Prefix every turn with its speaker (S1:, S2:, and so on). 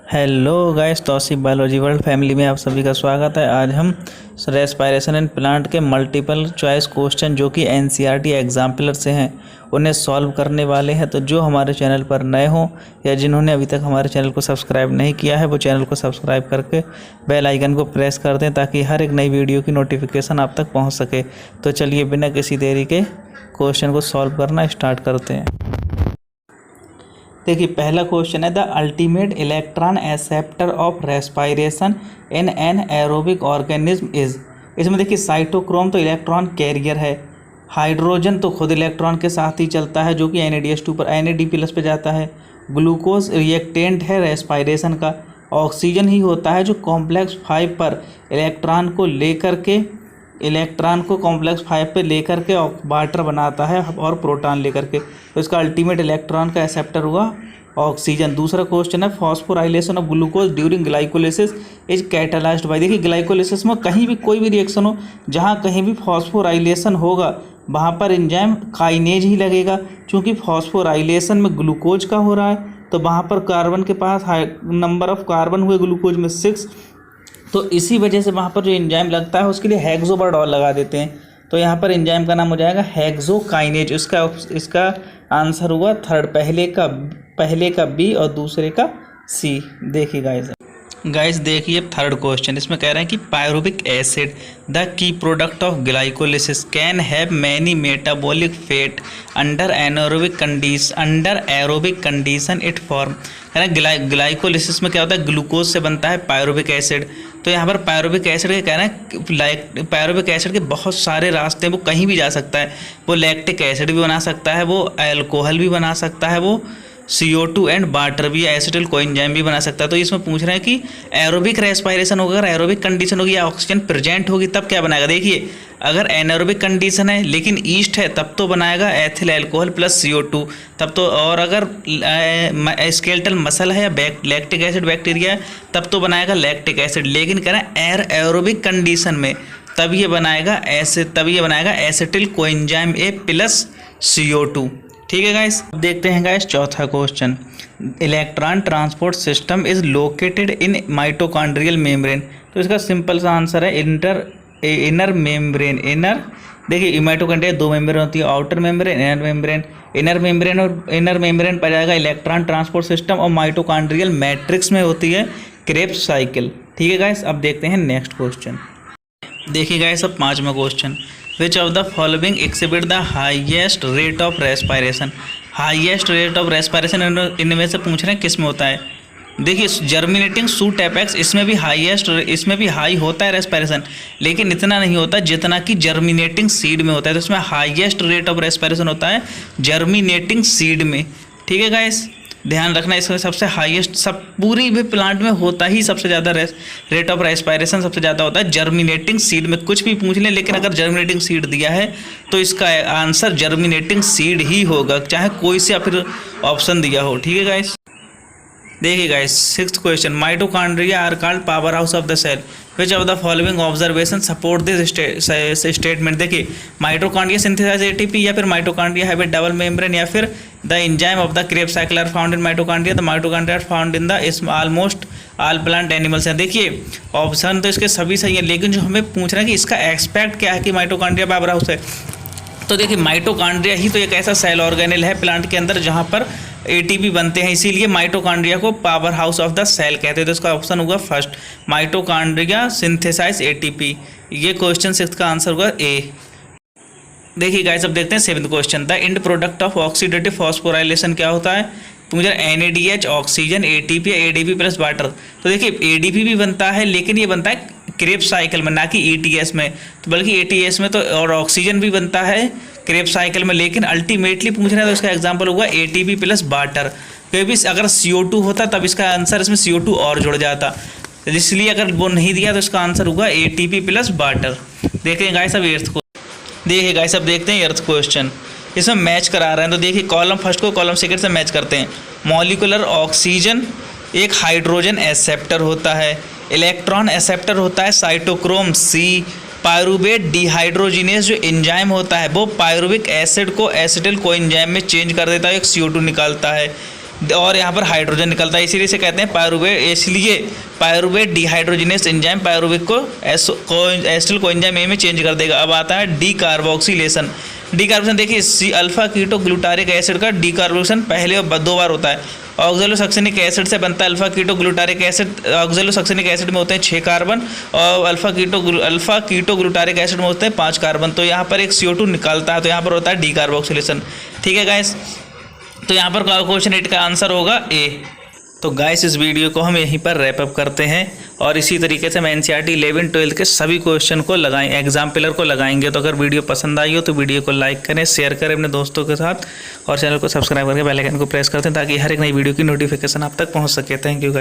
S1: Hello guys, Tausif biology world family में आप सभी का स्वागत है। आज हम रेस्पायरेशन एंड प्लांट के मल्टीपल चॉइस क्वेश्चन जो कि एनसीईआरटी एग्जाम्पलर से हैं उन्हें सॉल्व करने वाले हैं। तो जो हमारे चैनल पर नए हों या जिन्होंने अभी तक हमारे चैनल को सब्सक्राइब नहीं किया है वो चैनल को सब्सक्राइब करके बेल आइकन को प्रेस कर दें ताकि हर एक नई वीडियो की नोटिफिकेशन आप तक पहुँच सके। तो चलिए बिना किसी देरी के क्वेश्चन को सॉल्व करना स्टार्ट करते हैं। देखिए, पहला क्वेश्चन है the ultimate electron acceptor of respiration in an aerobic organism is. इसमें देखिए साइटोक्रोम तो इलेक्ट्रॉन कैरियर है, हाइड्रोजन तो खुद इलेक्ट्रॉन के साथ ही चलता है जो कि NADH2 पर NAD+ पे जाता है, ग्लूकोज रिएक्टेंट है रेस्पायरेशन का, ऑक्सीजन ही होता है जो कॉम्प्लेक्स 5 पर इलेक्ट्रॉन को कॉम्प्लेक्स 5 पे लेकर के वाटर बनाता है और प्रोटॉन लेकर के। तो इसका अल्टीमेट इलेक्ट्रॉन का एक्सेप्टर हुआ ऑक्सीजन। दूसरा क्वेश्चन है phosphorylation of glucose during glycolysis is catalysed by. देखिए ग्लाइकोलिसिस में कहीं भी कोई भी रिएक्शन हो, जहाँ कहीं भी फॉस्फोराइलेशन होगा वहाँ पर एंजाइम काइनेज ही लगेगा। चूँकि फॉस्फोराइलेशन में ग्लूकोज का हो रहा है तो वहाँ पर कार्बन के पास नंबर ऑफ कार्बन हुए ग्लूकोज में 6, तो इसी वजह से वहाँ पर जो एंजाइम लगता है उसके लिए हेक्सोवर्ड और लगा देते हैं। तो यहाँ पर एंजाइम का नाम हो जाएगा हेक्सोकाइनेज। इसका आंसर हुआ थर्ड, पहले का बी और दूसरे का सी। देखिए गाइस देखिए थर्ड क्वेश्चन, इसमें कह रहे हैं कि pyruvic acid the key product of glycolysis can have many metabolic fate under aerobic condition it form. कह रहे हैं ग्लाइकोलिसिस में क्या होता है, ग्लूकोज से बनता है पायरुविक एसिड। तो यहाँ पर पायरुविक एसिड के कह रहे हैं पायरुविक एसिड के बहुत सारे रास्ते हैं, वो कहीं भी जा सकता है। वो लैक्टिक एसिड भी बना सकता है, वो अल्कोहल भी बना सकता है, वो CO2 एंड वाटर भी, एसिटिल कोएंजाइम भी बना सकता है। तो इसमें पूछ रहे हैं कि एरोबिक रेस्पायरेशन होगा, अगर एरोबिक कंडीशन होगी या ऑक्सीजन प्रेजेंट होगी तब क्या बनाएगा। देखिए अगर एनारोबिक कंडीशन है लेकिन ईस्ट है तब तो बनाएगा एथिल अल्कोहल प्लस CO2 तब तो, और अगर स्केलेटल मसल है या लैक्टिक एसिड बैक्टीरिया है तब तो बनाएगा लैक्टिक एसिड। लेकिन कह रहे हैं एरोबिक कंडीशन में तब ये बनाएगा acetyl coenzyme A plus CO2। ठीक है गाइस, अब देखते हैं गाइस चौथा question. Electron transport system is located in mitochondrial membrane. तो इसका सिंपल सा आंसर है इनर मेम्ब्रेन। देखिए माइटोकॉन्ड्रिया 2 मेम्ब्रेन होती है, आउटर मेम्ब्रेन, इनर मेम्ब्रेन पर जाएगा इलेक्ट्रॉन ट्रांसपोर्ट सिस्टम, और माइटोकॉन्ड्रियल मैट्रिक्स में होती है क्रेब्स साइकिल। ठीक है गाइस, अब देखते हैं नेक्स्ट क्वेश्चन। देखिए गाइस अब पांचवा question, which of the following exhibit the highest rate of respiration. Highest rate of respiration इनमें से पूछ रहे हैं किस में होता है। देखिए जर्मिनेटिंग सूट एपेक्स, इसमें भी हाई होता है रेस्पायरेशन, लेकिन इतना नहीं होता जितना कि जर्मिनेटिंग सीड में होता है। तो इसमें हाईएस्ट रेट ऑफ रेस्पायरेशन होता है जर्मिनेटिंग सीड में। ठीक है गाइस, ध्यान रखना, इसमें सबसे हाईएस्ट पूरी भी प्लांट में होता ही सबसे ज़्यादा रेट ऑफ रेस्पायरेशन सबसे ज़्यादा होता है जर्मिनेटिंग सीड में। कुछ भी पूछ लें लेकिन अगर जर्मिनेटिंग सीड दिया है तो इसका आंसर जर्मिनेटिंग सीड ही होगा, चाहे कोई से या फिर ऑप्शन दिया हो। ठीक है गाइस, देखिए guys sixth question, mitochondria are called power house of the cell, which of the following observation support this statement. देखिए माइटोकॉन्ड्रिया सिंथेसाइज ATP, या फिर mitochondria have a double membrane, या फिर the enzyme of the Krebs cycle are found in mitochondria, the mitochondria are found in the almost all plant animals हैं। देखिए option तो इसके सभी सही है, लेकिन जो हमें पूछ रहे हैं कि इसका एक्सपेक्ट क्या है कि माइटोकॉन्ड्रिया पावर हाउस है। तो देखिए माइटोकॉन्ड्रिया ही तो एक ऐसा सेल ऑर्गेनेल है प्लांट के अंदर जहाँ पर ATP बनते हैं, इसीलिए माइटोकॉन्ड्रिया को power house of the cell कहते हैं। तो इसका ऑप्शन होगा फर्स्ट, माइटोकॉन्ड्रिया सिंथेसाइज ATP। ये क्वेश्चन सिक्स्थ का आंसर होगा A। देखिए गाइस अब देखते हैं seventh question, the end product of oxidative phosphorylation क्या होता है। तो मुझे NADH, ऑक्सीजन, ATP या ADP प्लस वाटर। तो देखिए ADP भी बनता है लेकिन ये बनता है क्रेब्स साइकिल में, ना कि ETS में, तो बल्कि ATS में तो, और ऑक्सीजन भी बनता है क्रेब्स साइकिल में, लेकिन अल्टीमेटली पूछ रहे हैं तो इसका एग्जांपल होगा ATP प्लस वाटर। क्योंकि अगर CO2 होता तब इसका आंसर इसमें CO2 और जुड़ जाता, इसलिए अगर वो नहीं दिया तो इसका आंसर होगा ATP प्लस वाटर। देखें गाइस अब देखते हैं एर्थ क्वेश्चन, इसमें मैच करा रहे हैं। तो देखिए कॉलम फर्स्ट को कॉलम सेकंड से मैच करते हैं। मॉलिक्यूलर ऑक्सीजन एक हाइड्रोजन एक्सेप्टर होता है, इलेक्ट्रॉन एक्सेप्टर होता है साइटोक्रोम C, पायरुवेट डिहाइड्रोजिनेज जो एंजाइम होता है वो पायरुविक एसिड को एसिटिल कोएंजाइम में चेंज कर देता है, एक CO2 निकालता है। और यहाँ पर हाइड्रोजन निकलता है, इसीलिए इसे कहते हैं पायरुवेट। इसलिए पायरुवेट डिहाइड्रोजिनेस एंजाइम पायरुवेट को एसिटिल कोएंजाइम ए में चेंज कर देगा। अब आता है डी कार्बोक्सिलेशन। डीकार्बोक्सिलेशन देखिए, see alpha keto glutaric acid का डीकार्बोक्सिलेशन पहले और 2 बार होता है। ऑक्सैलोसक्सेनिक एसिड से बनता है alpha keto glutaric acid. Oxalosuccinic acid में होते हैं 6 कार्बन और अल्फा कीटो ग्लूटारिक एसिड में होते हैं 5 कार्बन। तो यहाँ पर एक CO2 निकलता है, तो यहाँ पर होता है डीकार्बोक्सिलेशन। ठीक है गाइस, तो यहाँ पर क्वेश्चन 8 का आंसर होगा ए। तो गाइस इस वीडियो को हम यहीं पर रैप अप करते हैं और इसी तरीके से हम NCERT 11 12 के सभी क्वेश्चन को एग्जाम पिलर को लगाएंगे। तो अगर वीडियो पसंद आई हो तो वीडियो को लाइक करें, शेयर करें अपने दोस्तों के साथ और चैनल को सब्सक्राइब करके बेल आइकन को प्रेस करते हैं ताकि हर एक नई वीडियो की नोटिफिकेशन आप तक पहुंच सके। Thank you guys.